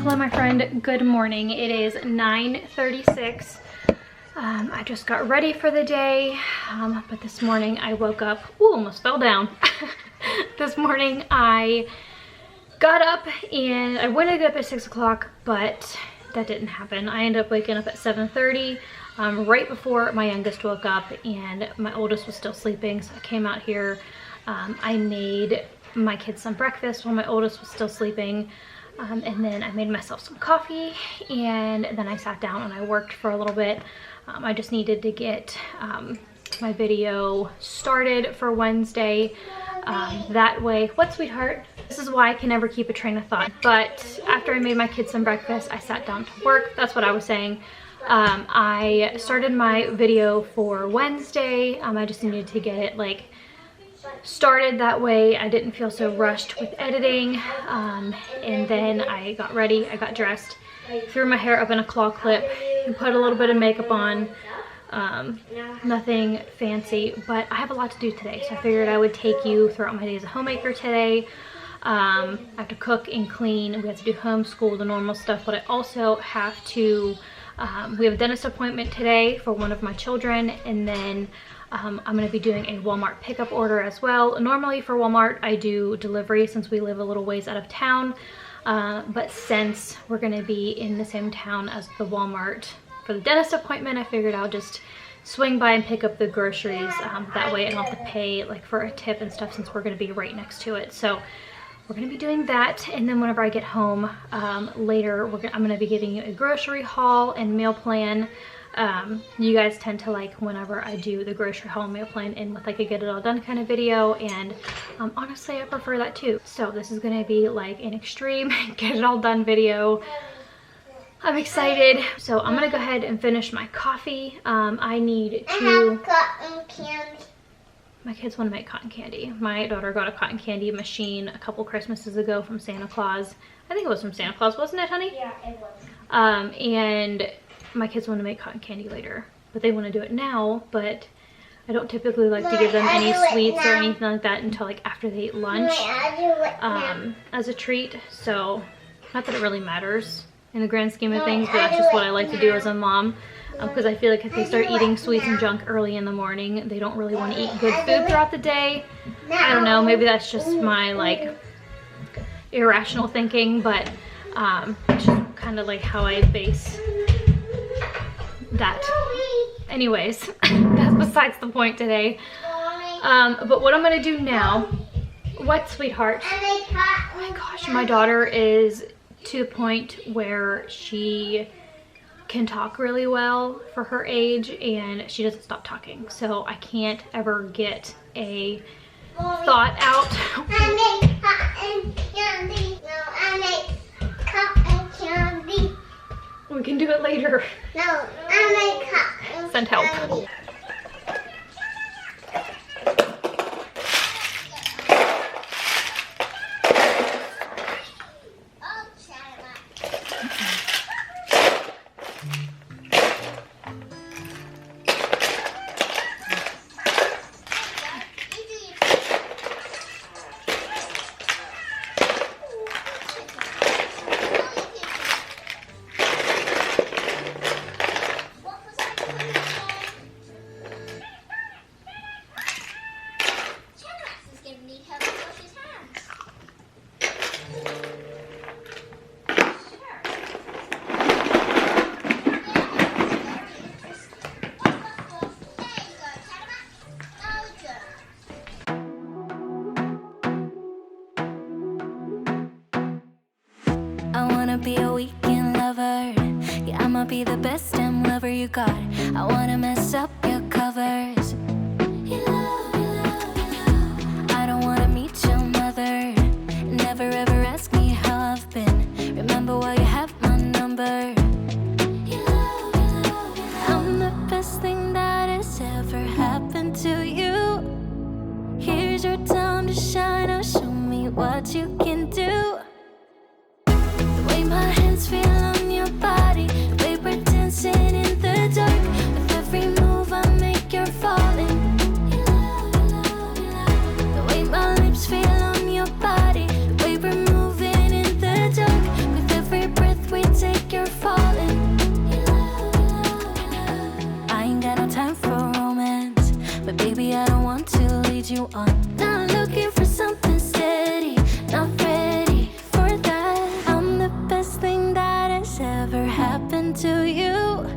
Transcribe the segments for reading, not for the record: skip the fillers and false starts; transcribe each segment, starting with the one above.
Hello my friend, good morning. It is 9:36. I just got ready for the day, but this morning I woke up, ooh, almost fell down. This morning I got up and I wanted to get up at 6 o'clock, but that didn't happen. I ended up waking up at 7:30, right before my youngest woke up, and my oldest was still sleeping, so I came out here. I made my kids some breakfast while my oldest was still sleeping. And then I made myself some coffee, and then I sat down and I worked for a little bit. I just needed to get my video started for Wednesday. That way, what, sweetheart? This is why I can never keep a train of thought. But after I made my kids some breakfast, I sat down to work. That's what I was saying. I started my video for Wednesday. I just needed to get it like started, that way I didn't feel so rushed with editing. And then I got ready, I got dressed, threw my hair up in a claw clip, and put a little bit of makeup on. Nothing fancy, but I have a lot to do today, so I figured I would take you throughout my day as a homemaker today. I have to cook and clean, we have to do homeschool, the normal stuff, but I also have to, we have a dentist appointment today for one of my children, and then I'm going to be doing a Walmart pickup order as well. Normally for Walmart I do delivery since we live a little ways out of town, but since we're going to be in the same town as the Walmart for the dentist appointment, I figured I'll just swing by and pick up the groceries. That way I don't have to pay like for a tip and stuff since we're going to be right next to it. So we're going to be doing that, and then whenever I get home later, I'm going to be giving you a grocery haul and meal plan. You guys tend to like whenever I do the grocery haul meal plan in with like a get it all done kind of video, and honestly I prefer that too. So this is gonna be like an extreme get it all done video. I'm excited. So I'm gonna go ahead and finish my coffee. I need to cotton candy. My kids want to make cotton candy. My daughter got a cotton candy machine a couple Christmases ago from Santa Claus. I think it was from Santa Claus, wasn't it, honey? Yeah, it was. And my kids want to make cotton candy later, but they want to do it now, but I don't typically like to give them any sweets or anything like that until like after they eat lunch as a treat. So not that it really matters in the grand scheme of things, but that's just what I like to do as a mom, because I feel like if they start eating sweets and junk early in the morning, they don't really want to eat good food throughout the day. I don't know, maybe that's just my like irrational thinking, but it's just kind of like how I base that. Anyways, that's besides the point today. But what I'm gonna do now, what, sweetheart? Oh my gosh, my daughter is to the point where she can talk really well for her age, and she doesn't stop talking, so I can't ever get a thought out. I make cotton candy. No, I make cotton candy. We can do it later. No, I make cotton. Send help. Be a weekend lover. Yeah, I'ma be the best damn lover you got. I wanna mess up your covers. You love, you love, you love. I don't wanna meet your mother. Never ever ask me how I've been. Remember why you have my number. You love, you love, you love. I'm the best thing that has ever happened to you. Here's your time to shine. Now show me what you can do. My hands feel on your body, the way we're dancing in the dark. With every move I make, you're falling. You love, you love, you love. The way my lips feel on your body, the way we're moving in the dark. With every breath you on. Not looking for something steady, not ready for that. I'm the best thing that has ever happened to you.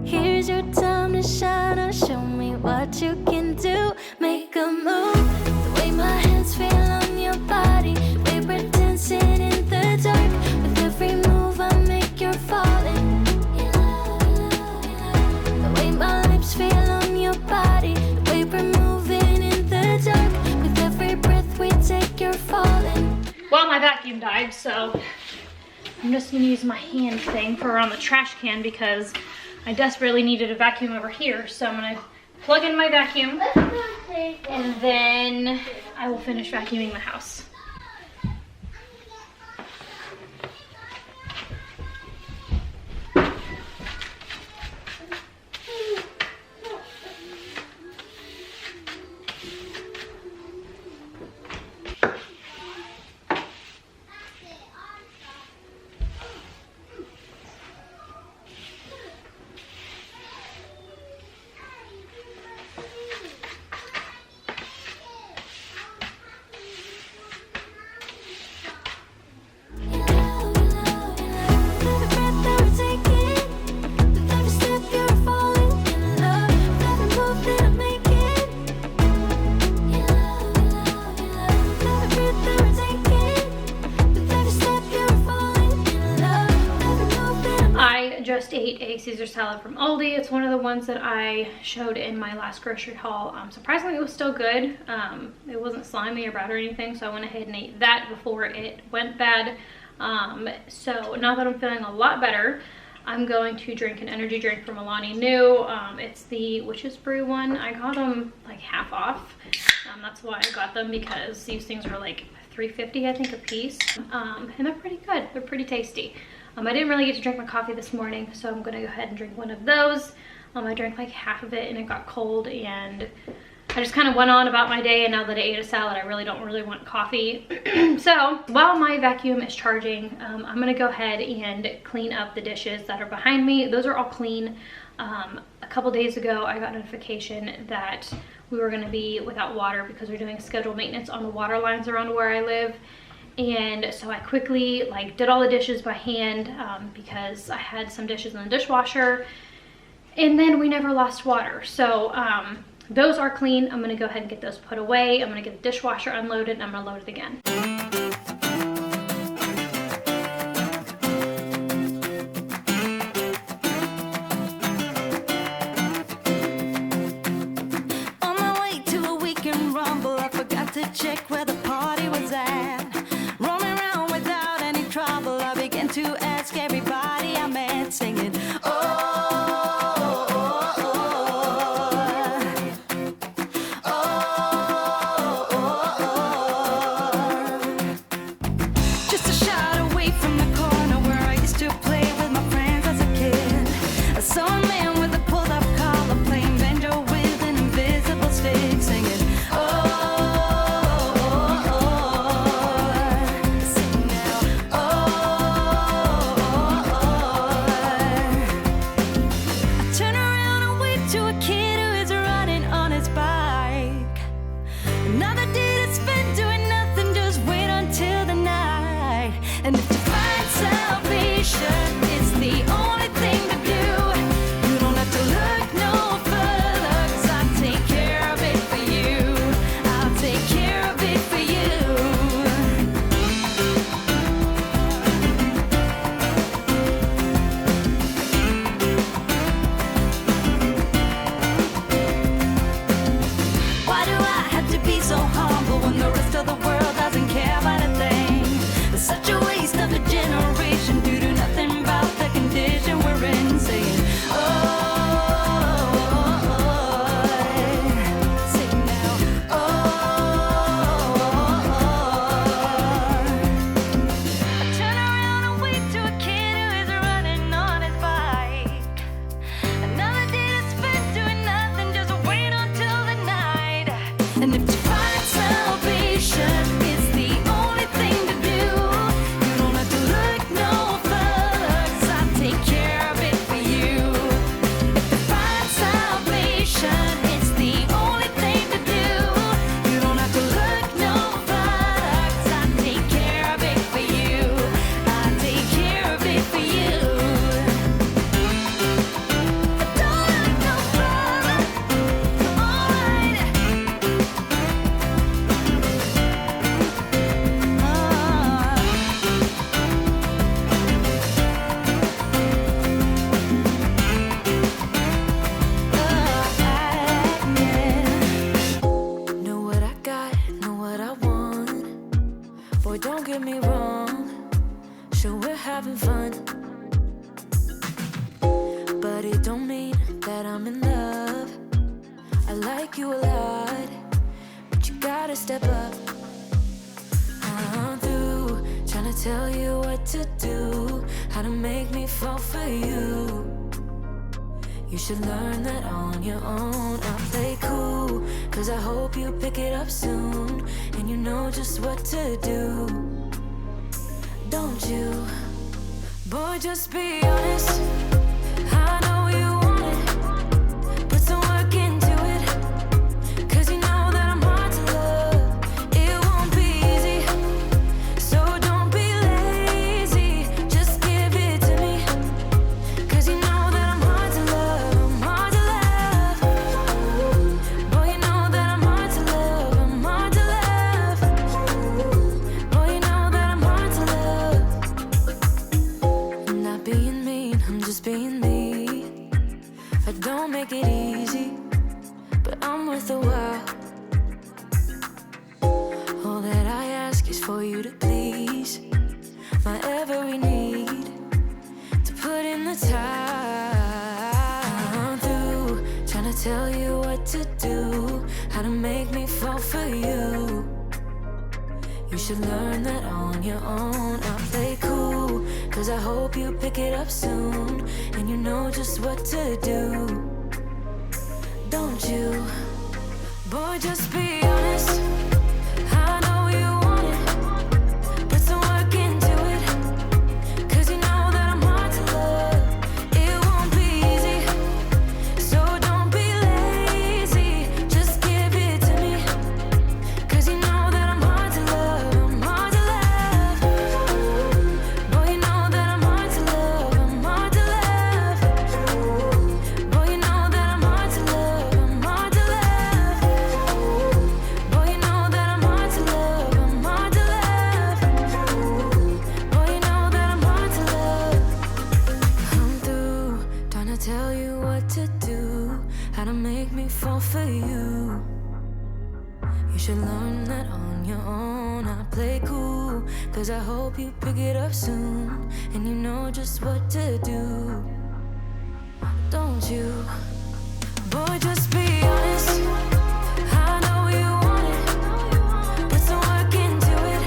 Here's your time to shine, now show me what you can do. Make a move, the way my hands feel on your body, the way we're dancing in the dark. With every move I make, you're falling. The way my lips feel on your body, the way we're moving in the dark. With every breath we take, you're falling. Well, my vacuum died, so I'm just gonna use my hand thing for around the trash can because I desperately needed a vacuum over here. So I'm gonna plug in my vacuum and then I will finish vacuuming the house. Just ate a Caesar salad from Aldi. It's one of the ones that I showed in my last grocery haul. Surprisingly, it was still good. It wasn't slimy or bad or anything, so I went ahead and ate that before it went bad. So now that I'm feeling a lot better, I'm going to drink an energy drink from Alani Nu. It's the Witch's Brew one. I got them like half off. That's why I got them, because these things were like $3.50 I think a piece. And they're pretty good. They're pretty tasty. I didn't really get to drink my coffee this morning, so I'm gonna go ahead and drink one of those. I drank like half of it and it got cold, and I just kind of went on about my day, and now that I ate a salad, I really don't want coffee. So while my vacuum is charging, I'm gonna go ahead and clean up the dishes that are behind me. Those are all clean. A couple days ago, I got notification that we were gonna be without water because we're doing scheduled maintenance on the water lines around where I live. And so I quickly did all the dishes by hand because I had some dishes in the dishwasher, and then we never lost water. So those are clean. I'm gonna go ahead and get those put away. I'm gonna get the dishwasher unloaded and I'm gonna load it again. On my way to a weekend rumble, I forgot to check where the party was at. Roaming around without any trouble, I began to ask everybody I met, singing, oh, oh, oh, oh, oh, oh. Just a shot away from the corner where I used to play with my friends as a kid, I saw a man with a pulled up collar playing banjo with an invisible stick, singing, oh, oh, oh, oh. Boy, don't get me wrong, sure we're having fun, but it don't mean that I'm in love. I like you a lot, but you gotta step up. I'm through trying to tell you what to do, how to make me fall for you. You should learn that on your own. I play cool, cause I hope you pick it up soon, and you know just what to do, don't you? Boy, just be honest, I know you want it, put some work into it, cause you know that I'm hard to love. It won't be easy, so don't be lazy, just give it to me, cause you know that I'm hard to love, I'm hard to love. Boy, you know that I'm hard to love, I'm hard to love. Boy, you know that I'm hard to love. I'm not being mean, I'm just being me. I don't make it easy, but I'm worth a while. All that I ask is for you to please my every need, to put in the time. I'm through trying to tell you what to do, how to make me fall for you. You should learn that on your own. I play cool, cause I hope you pick it up soon, and you know just what to do, don't you? Boy, just be honest, I know you want it, put some work into it, cause you know that I'm hard to love. It won't be easy, so don't be lazy, just give it to me, cause you know that I'm hard to love, I'm hard to love. Boy, you know that I'm hard to love, I'm hard to love. Boy, you know that I'm hard to love, I'm hard to love. Boy, you know that I'm hard to love, I'm hard to love. Boy, you know that I'm hard to love. I'm through trying to tell you what to do, how to make me fall for you. You should learn that on your own. I play cool, cause I hope you pick it up soon, and you know just what to do, don't you? Boy, just be honest, I know you want it, put some work into it,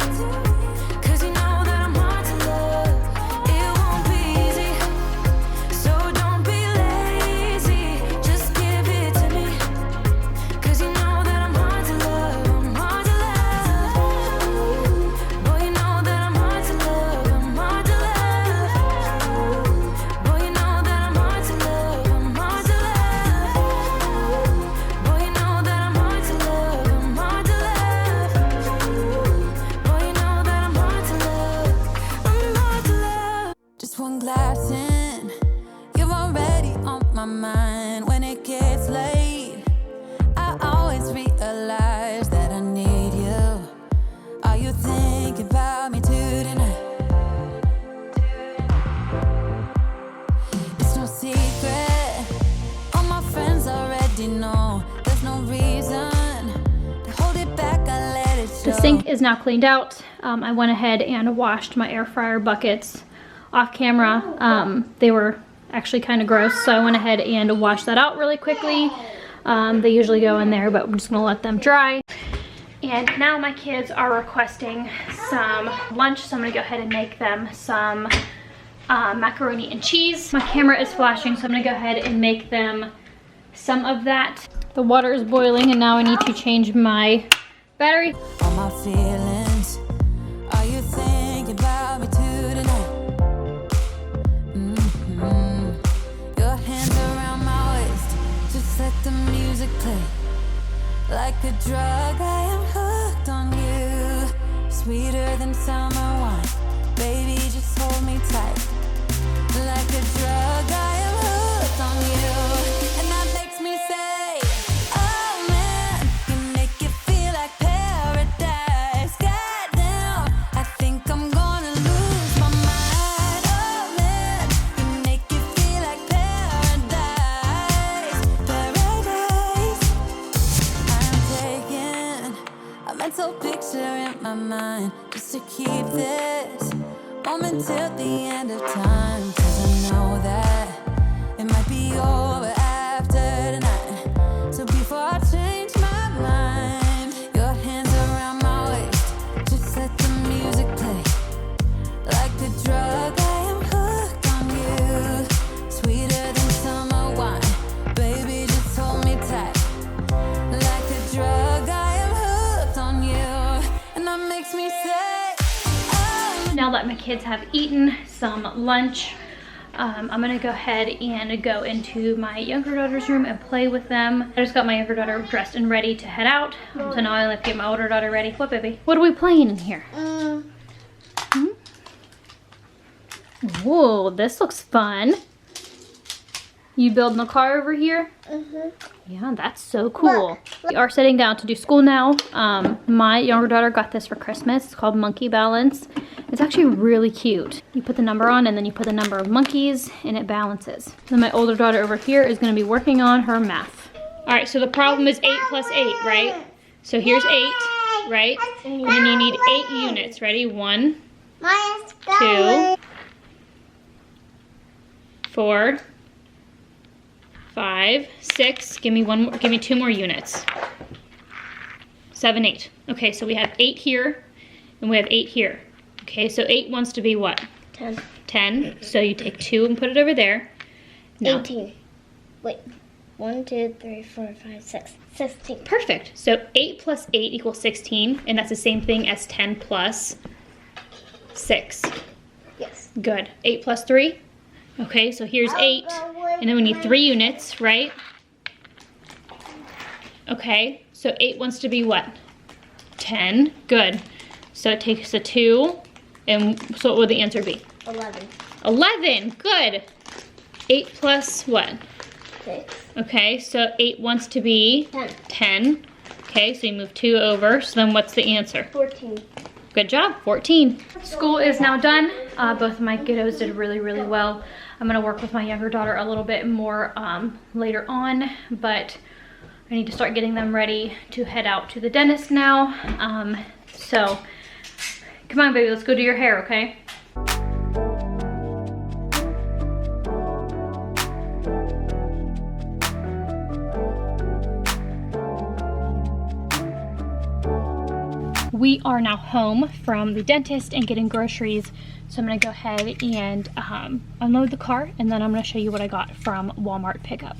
cause you know that I'm hard to love. It won't be easy, so don't be lazy, just give it to me, cause you know that I'm hard to love, I'm hard to love. Boy, you know that I'm hard to love, I'm hard to love. Boy, you know that I'm hard to love, I'm hard to love. Boy, you know that I'm hard to love, I'm hard to love. Boy, you know that I'm hard to love, I'm hard to love. Just one glass in, you're already on my mind. When it gets late, I always realize that I need you. Are you thinking about me too tonight? It's no secret, all my friends already know. There's no reason to hold it back, I let it show. The sink is now cleaned out. I went ahead and washed my air fryer buckets off camera. They were actually kind of gross, so I went ahead and washed that out really quickly. They usually go in there, but we're just gonna let them dry. And now my kids are requesting some lunch, so I'm gonna go ahead and make them some macaroni and cheese. My camera is flashing, so I'm gonna go ahead and make them some of that. The water is boiling, and now I need to change my battery. All my feelings, are you thinking about me too tonight? Your hands around my waist, just let the music play. Like a drug, I am hooked on you, sweeter than summer wine. Baby, just hold me tight. Like a drug, I am hooked on you, and that makes me say, oh man, you make it feel like paradise. Goddamn, I think I'm gonna lose my mind. Oh man, you make it feel like paradise. Paradise. I'm taking a mental picture in my mind. mine, just to keep this moment till the end of time. 'Cause I know that it might be over after tonight. So before I change my mind, your hands around my waist, just let the music play. Like a drug, I am hooked on you. Sweeter than summer wine, baby, just hold me tight. Like a drug, I am hooked on you. And that makes me say, oh. Now that my kids have eaten some lunch, I'm gonna go ahead and go into my younger daughter's room and play with them. I just got my younger daughter dressed and ready to head out. So now I only have to get my older daughter ready. What, baby? What are we playing in here? Whoa, this looks fun. You building a car over here? Yeah, that's so cool. We are sitting down to do school now. My younger daughter got this for Christmas. It's called Monkey Balance. It's actually really cute. You put the number on and then you put the number of monkeys and it balances. Then my older daughter over here is gonna be working on her math. All right, so the problem is 8 plus 8, right? So here's 8, right? And then you need 8 units. Ready? 1, 2, 4, 5, 6. Give me one more. Give me 2 more units. 7, 8. Okay, so we have 8 here, and we have 8 here. Okay, so 8 wants to be what? 10. 10. So you take 2 and put it over there. Now, 18. Wait. 1, 2, 3, 4, 5, 6. 16. Perfect. So 8 plus 8 equals 16, and that's the same thing as 10 plus 6. Yes. Good. 8 plus 3. Okay, so here's 8, and then we need 3 units, right? Okay, so 8 wants to be what? 10. Good. So it takes a 2, and so what would the answer be? 11. 11. Good. 8 plus what? 6. Okay, so 8 wants to be 10. 10. Okay, so you move 2 over, so then what's the answer? 14. Good job, 14. School is now done. Both of my kiddos did really, really well. I'm gonna work with my younger daughter a little bit more later on, but I need to start getting them ready to head out to the dentist now. So come on, baby, let's go do your hair, okay? We are now home from the dentist and getting groceries. So I'm gonna go ahead and unload the car, and then I'm gonna show you what I got from Walmart pickup.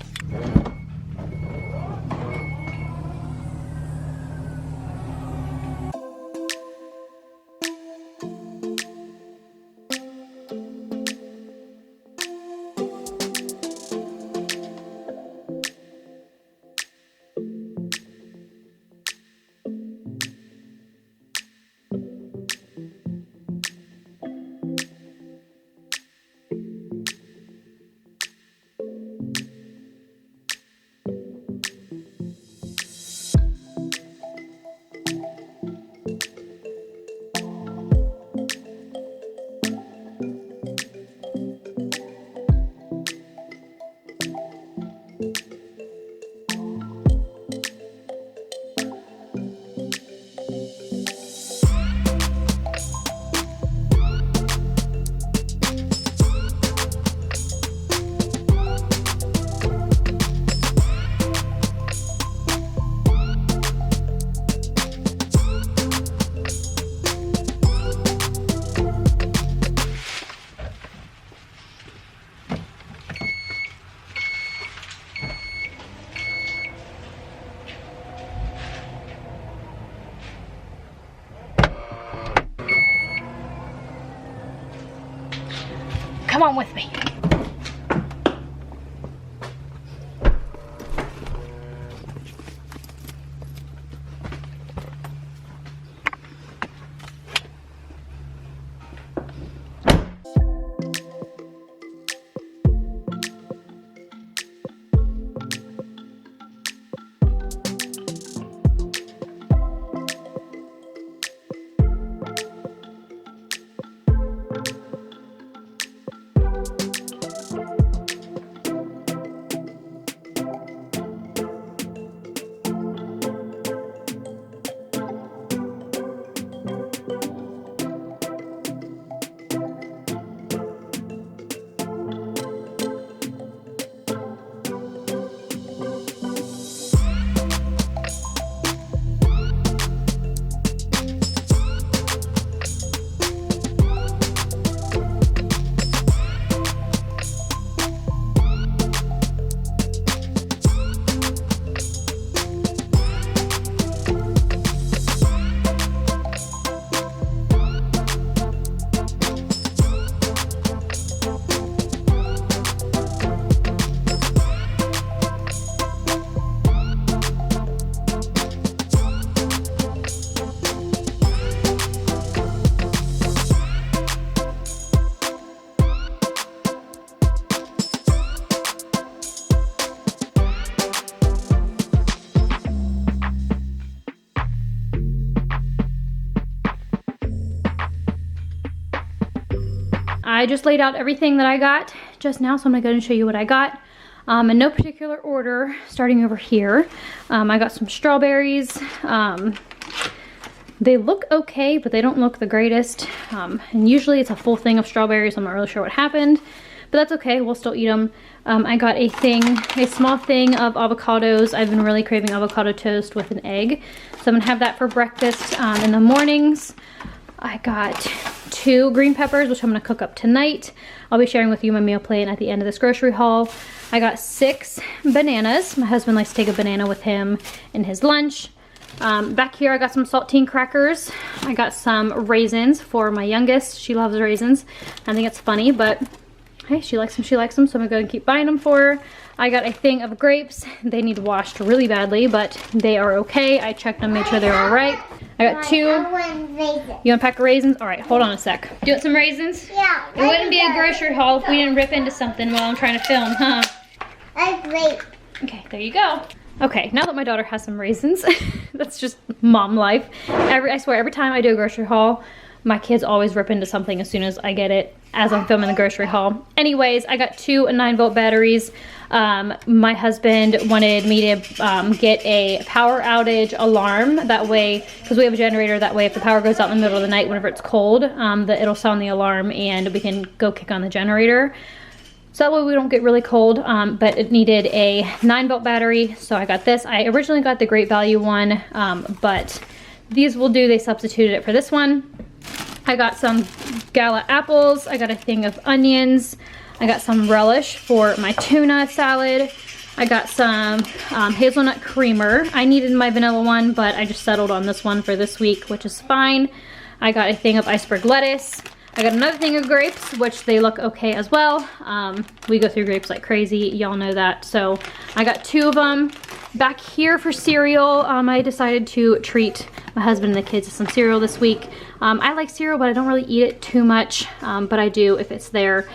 Come on with me. I just laid out everything that I got just now, so I'm gonna go and show you what I got. In no particular order, starting over here. I got some strawberries. They look okay, but they don't look the greatest. And usually it's a full thing of strawberries, so I'm not really sure what happened, but that's okay, we'll still eat them. I got a small thing of avocados. I've been really craving avocado toast with an egg, so I'm gonna have that for breakfast in the mornings. I got 2 green peppers, which I'm gonna cook up tonight. I'll be sharing with you my meal plan at the end of this grocery haul. I got 6 bananas. My husband likes to take a banana with him in his lunch. Back here I got some saltine crackers. I got some raisins for my youngest. She loves raisins. I think it's funny, but hey, she likes them, so I'm gonna go and keep buying them for her. I got a thing of grapes. They need washed really badly, but they are okay. I checked them, made sure they were all right. I got 2. You want a pack of raisins? All right, hold on a sec. Do you want some raisins? Yeah. It wouldn't be a grocery haul if we didn't rip into something while I'm trying to film, huh? That's great. Okay, there you go. Okay, now that my daughter has some raisins, that's just mom life. I swear, every time I do a grocery haul, my kids always rip into something as soon as I get it, as I'm filming the grocery haul. Anyways, I got 2 9-volt batteries. My husband wanted me to get a power outage alarm. That way, because we have a generator, that way if the power goes out in the middle of the night whenever it's cold, it'll sound the alarm and we can go kick on the generator. So that way we don't get really cold, but it needed a 9-volt battery, so I got this. I originally got the Great Value one, but these will do. They substituted it for this one. I got some Gala apples. I got a thing of onions. I got some relish for my tuna salad. I got some hazelnut creamer. I needed my vanilla one, but I just settled on this one for this week, which is fine. I got a thing of iceberg lettuce. I got another thing of grapes, which they look okay as well. We go through grapes like crazy, y'all know that. So I got 2 of them. Back here for cereal, I decided to treat my husband and the kids to some cereal this week. I like cereal, but I don't really eat it too much, but I do if it's there.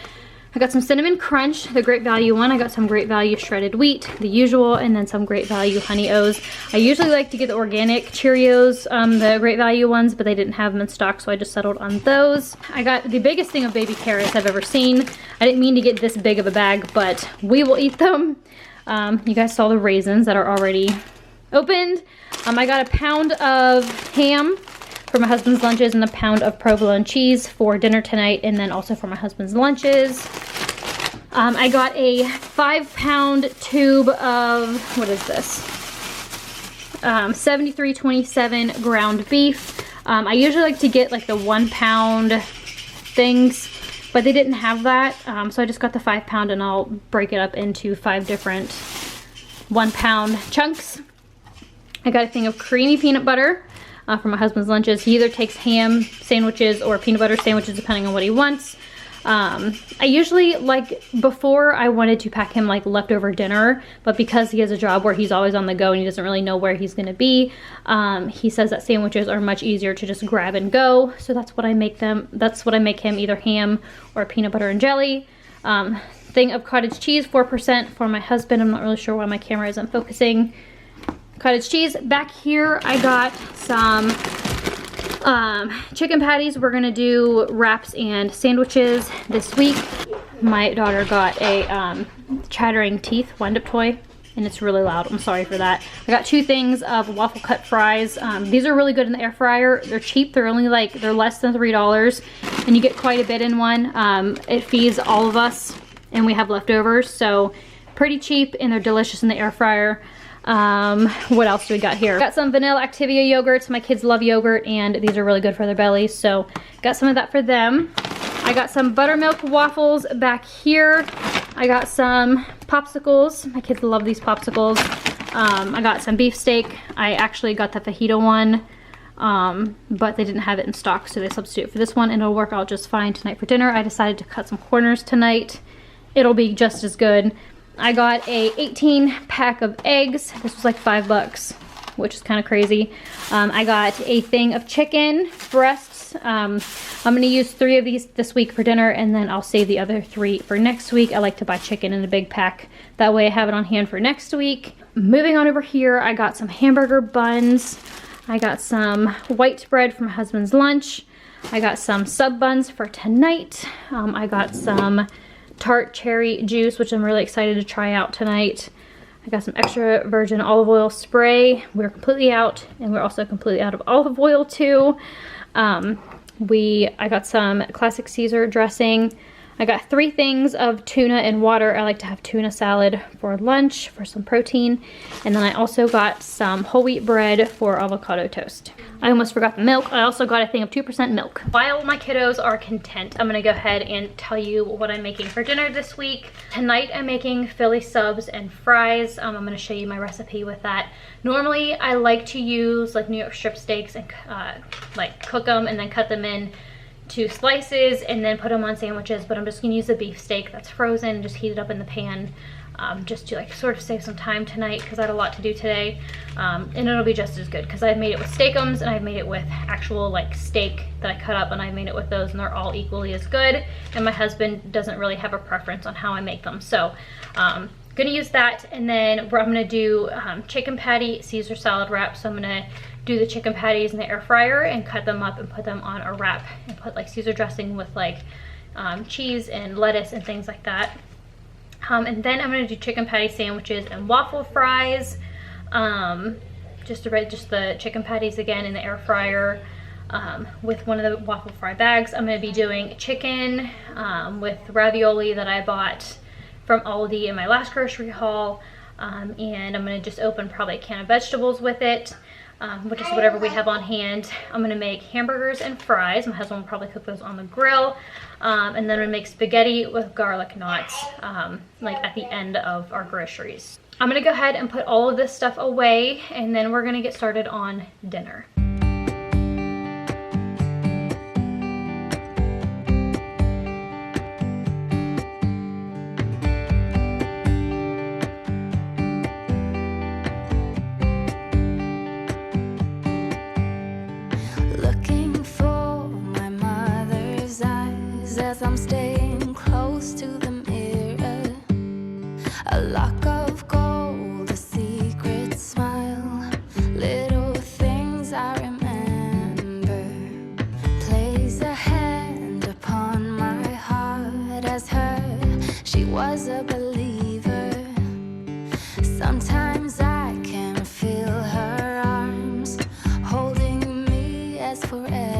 I got some Cinnamon Crunch, the Great Value one. I got some Great Value shredded wheat, the usual, and then some Great Value Honey O's. I usually like to get the organic Cheerios, the Great Value ones, but they didn't have them in stock, so I just settled on those. I got the biggest thing of baby carrots I've ever seen. I didn't mean to get this big of a bag, but we will eat them. You guys saw the raisins that are already opened. I got a pound of ham for my husband's lunches and a pound of provolone cheese for dinner tonight, and then also for my husband's lunches. I got a 5-pound tube of, what is this? 7327 ground beef. I usually like to get like the 1-pound things, but they didn't have that. So I just got the 5-pound, and I'll break it up into 5 different 1-pound chunks. I got a thing of creamy peanut butter for my husband's lunches. He either takes ham sandwiches or peanut butter sandwiches depending on what he wants. I usually, like, before I wanted to pack him like leftover dinner, but because he has a job where he's always on the go and he doesn't really know where he's gonna be, he says that sandwiches are much easier to just grab and go. So that's what I make them. That's what I make him, either ham or peanut butter and jelly. Thing of cottage cheese, 4% for my husband. I'm not really sure why my camera isn't focusing. Cottage cheese. Back here I got some chicken patties. We're gonna do wraps and sandwiches this week. My daughter got a chattering teeth wind-up toy, and it's really loud. I'm sorry for that. I got 2 things of waffle cut fries. These are really good in the air fryer. They're cheap. They're only like, they're less than $3, and you get quite a bit in one. It feeds all of us, and we have leftovers, so pretty cheap, and they're delicious in the air fryer. What else do we got here? Got some vanilla Activia yogurts. My kids love yogurt, and these are really good for their bellies, so got some of that for them. I got some buttermilk waffles back here. I got some popsicles. My kids love these popsicles. I got some beefsteak. I actually got the fajita one, but they didn't have it in stock, so they substituted for this one, and it'll work out just fine tonight for dinner. I decided to cut some corners tonight. It'll be just as good. I got a 18-pack of eggs. This was like $5, which is kind of crazy. I got a thing of chicken breasts. I'm gonna use 3 of these this week for dinner, and then I'll save the other 3 for next week. I like to buy chicken in a big pack. That way I have it on hand for next week. Moving on over here, I got some hamburger buns. I got some white bread for my husband's lunch. I got some sub buns for tonight. I got some tart cherry juice, which I'm really excited to try out tonight. I got some extra virgin olive oil spray. We're completely out, and we're also completely out of olive oil too. I got some classic Caesar dressing. I got 3 things of tuna and water. I like to have tuna salad for lunch for some protein. And then I also got some whole wheat bread for avocado toast. I almost forgot the milk. I also got a thing of 2% milk. While my kiddos are content, I'm gonna go ahead and tell you what I'm making for dinner this week. Tonight I'm making Philly subs and fries. I'm gonna show you my recipe with that. Normally I like to use like New York strip steaks and like cook them and then cut them in to slices and then put them on sandwiches, but I'm just gonna use the beef steak that's frozen and just heat it up in the pan, just to like sort of save some time tonight because I had a lot to do today, and it'll be just as good because I've made it with steakums and I've made it with actual like steak that I cut up, and I've made it with those, and they're all equally as good, and my husband doesn't really have a preference on how I make them. So gonna use that, and then I'm gonna do chicken patty Caesar salad wrap. So I'm gonna do the chicken patties in the air fryer and cut them up and put them on a wrap and put like Caesar dressing with like cheese and lettuce and things like that. And then I'm gonna do chicken patty sandwiches and waffle fries. Just the chicken patties again in the air fryer with one of the waffle fry bags. I'm gonna be doing chicken with ravioli that I bought from Aldi in my last grocery haul, and I'm gonna just open probably a can of vegetables with it, which is whatever we have on hand. I'm gonna make hamburgers and fries. My husband will probably cook those on the grill, and then I'm gonna make spaghetti with garlic knots, like at the end of our groceries. I'm gonna go ahead and put all of this stuff away, and then we're gonna get started on dinner. As I'm staying close to the mirror, a lock of gold, a secret smile, little things I remember, place a hand upon my heart as her, she was a believer. Sometimes I can feel her arms holding me as forever.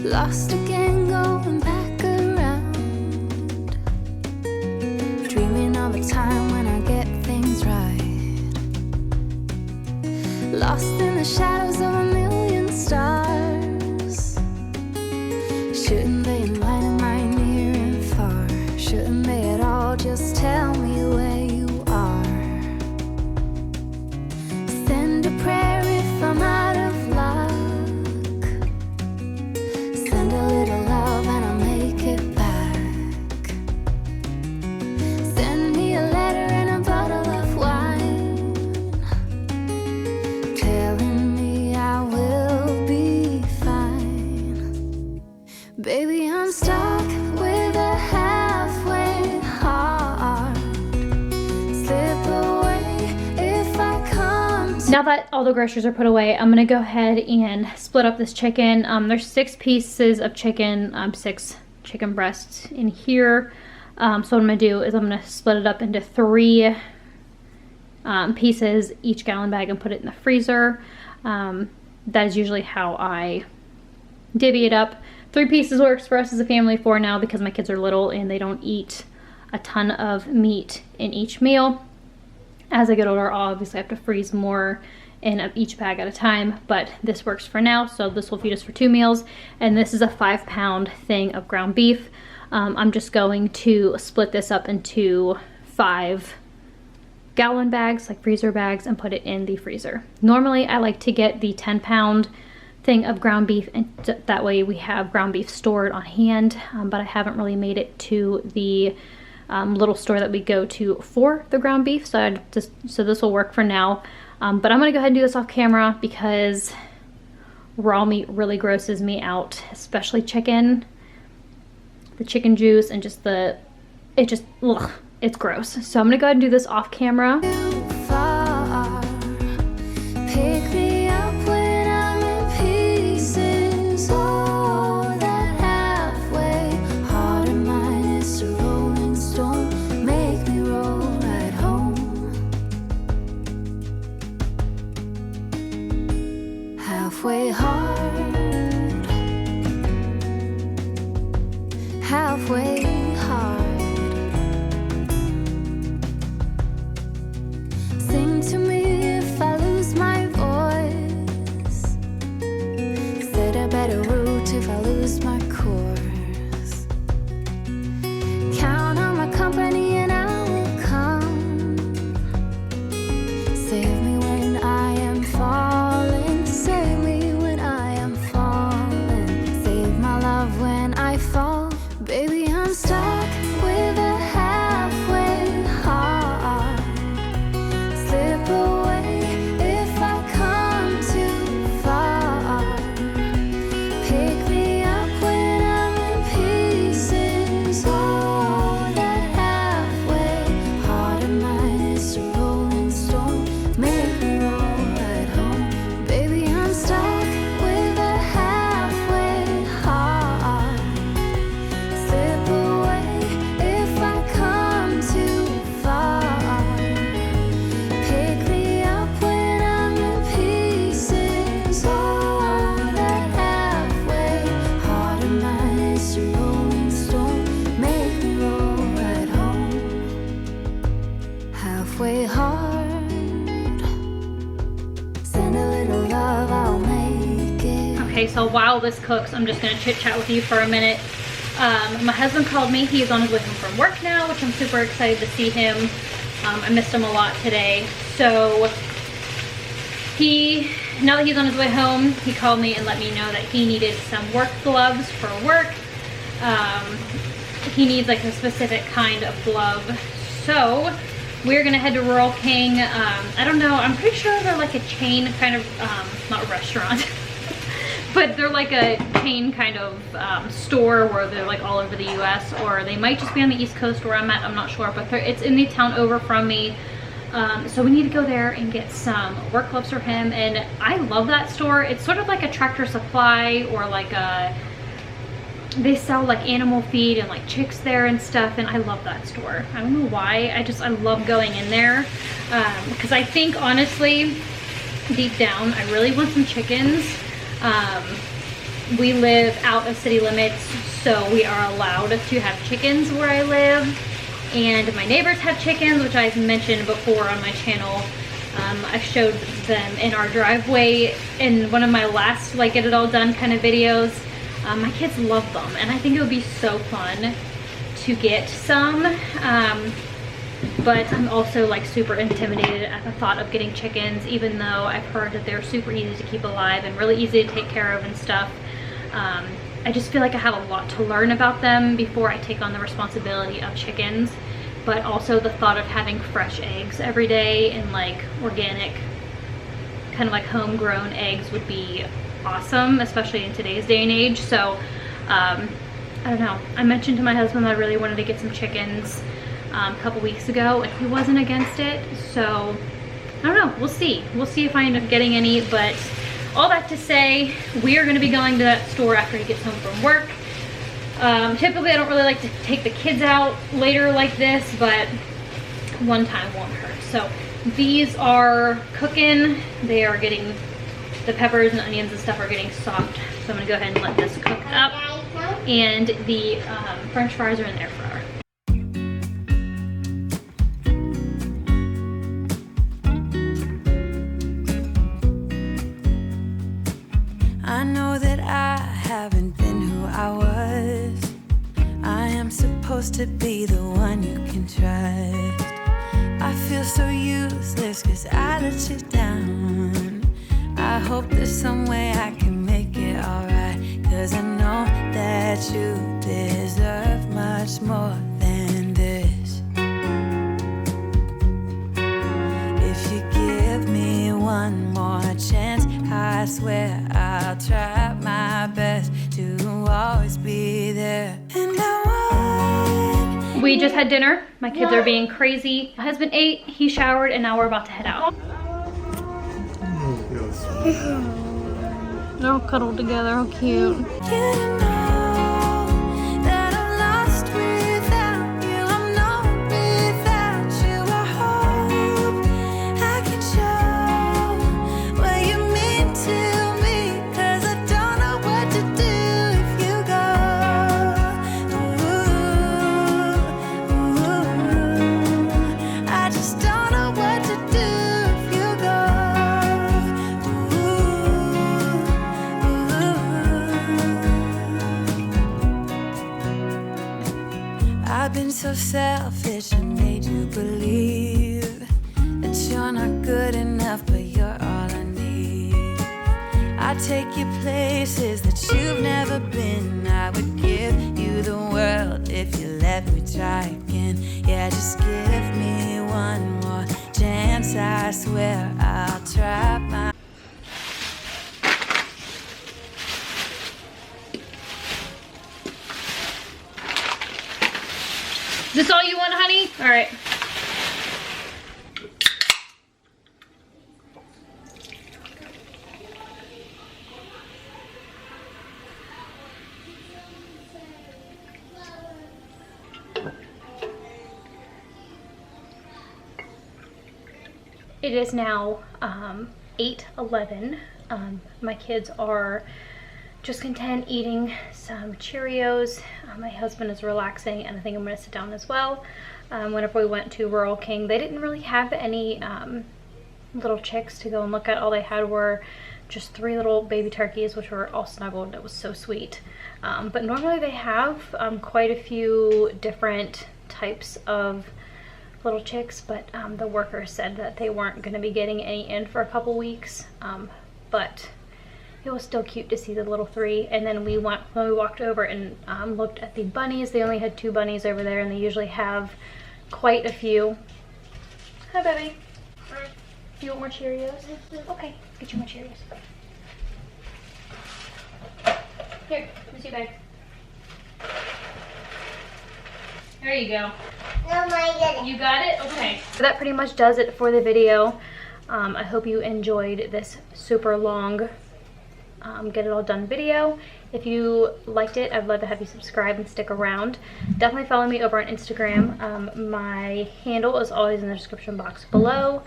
Lost again, going back the shadows of a million stars. Shouldn't they enlighten my near and far? Shouldn't they at all just tell me where you are? Send a prayer if I'm out of luck. Send a little love and I'll make it back. Send me a letter and a bottle of wine, telling me I will be fine. Baby, I'm stuck with a halfway heart. Slip away if I come to. Now that all the groceries are put away, I'm gonna go ahead and split up this chicken. There's 6 pieces of chicken, 6 chicken breasts in here. So what I'm gonna do is I'm gonna split it up into 3 pieces, each gallon bag, and put it in the freezer. That is usually how I divvy it up. 3 pieces works for us as a family for now because my kids are little and they don't eat a ton of meat in each meal. As I get older, I'll obviously have to freeze more in each bag at a time, but this works for now. So this will feed us for 2 meals. And this is a 5-pound thing of ground beef. I'm just going to split this up into 5 gallon bags, like freezer bags, and put it in the freezer. Normally I like to get the 10-pound thing of ground beef, and that way we have ground beef stored on hand, but I haven't really made it to the little store that we go to for the ground beef, so this will work for now. But I'm gonna go ahead and do this off camera because raw meat really grosses me out, especially chicken. The chicken juice and just it's gross. So I'm gonna go ahead and do this off camera. Far. Pick me up when I'm in pieces. Oh, that halfway heart of mine is a rolling stone. Make me roll right home. Halfway hard, halfway hard. Sing to me if I lose my voice. Set a better route if I lose my course. Count on my company and I will come. Save me when I am falling. Save me when I am falling. Save my love when I fall. Baby, I'm stuck with a halfway heart. Slip away if I come too far. Pick me up when I'm in pieces. Oh, that halfway heart of mine is a rolling stone. Make me roll right home. Baby, I'm stuck with a halfway heart. Slip away if I come too far. Pick me up when I'm in pieces. Oh, that halfway heart of mine is a rolling stone. Make me roll right home. Halfway hard. Send a little love, I'll make it. Okay, so while this cooks, I'm just gonna chit chat with you for a minute. My husband called me. He's on his way home from work now, which I'm super excited to see him. I missed him a lot today. So now that he's on his way home, he called me and let me know that he needed some work gloves for work. He needs like a specific kind of glove. So we're gonna head to Rural King. I don't know, I'm pretty sure they're like a chain kind of, not a restaurant, but they're like a chain kind of store where they're like all over the US, or they might just be on the East Coast where I'm at, I'm not sure, but it's in the town over from me. So we need to go there and get some work gloves for him, and I love that store. It's sort of like a Tractor Supply, or like a, they sell like animal feed and like chicks there and stuff, and I love that store. I don't know why, I love going in there, because I think honestly, deep down, I really want some chickens. We live out of city limits, so we are allowed to have chickens where I live, and my neighbors have chickens, which I've mentioned before on my channel. I showed them in our driveway in one of my last like get it all done kind of videos. My kids love them, and I think it would be so fun to get some. But I'm also like super intimidated at the thought of getting chickens, even though I've heard that they're super easy to keep alive and really easy to take care of and stuff. I just feel like I have a lot to learn about them before I take on the responsibility of chickens. But also the thought of having fresh eggs every day and like organic, kind of like homegrown eggs would be awesome, especially in today's day and age. So I don't know, I mentioned to my husband that I really wanted to get some chickens a couple weeks ago, and he wasn't against it. So I don't know, we'll see if I end up getting any. But all that to say, we are going to be going to that store after he gets home from work. Typically I don't really like to take the kids out later like this, but one time won't hurt. So these are cooking. They are getting, the peppers and onions and stuff are getting soft. So I'm gonna go ahead and let this cook up. And the French fries are in the air fryer. I know that I haven't been who I was. I am supposed to be the one you can trust. I feel so useless 'cause I let you down. I hope there's some way I can make it alright, 'cause I know that you deserve much more than this. If you give me one more chance, I swear I'll try my best to always be there. And we just had dinner. My kids are being crazy. My husband ate, he showered, and now we're about to head out. They're all cuddled together, how cute. I've been so selfish and made you believe that you're not good enough, but you're all I need. I take you places that you've never been. I would give you the world if you let me try again. Yeah, just give me one more chance. I swear I'll try my. Is this all you want, honey? All right. It is now 8:11. My kids are just content eating some Cheerios. My husband is relaxing, and I think I'm gonna sit down as well. Whenever we went to Rural King, they didn't really have any little chicks to go and look at. All they had were just 3 little baby turkeys, which were all snuggled. It was so sweet. But normally they have quite a few different types of little chicks, but the workers said that they weren't gonna be getting any in for a couple weeks. But it was still cute to see the little 3. And then when we walked over and looked at the bunnies, they only had 2 bunnies over there, and they usually have quite a few. Hi, baby. You want more Cheerios? Okay, get you more Cheerios. Here, let me see your bag. There you go. Oh my goodness. You got it? Okay. So that pretty much does it for the video. I hope you enjoyed this super long get it all done video. If you liked it, I'd love to have you subscribe and stick around. Definitely follow me over on Instagram. My handle is always in the description box below,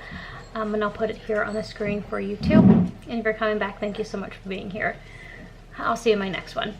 and I'll put it here on the screen for you too. And if you're coming back, thank you so much for being here. I'll see you in my next one.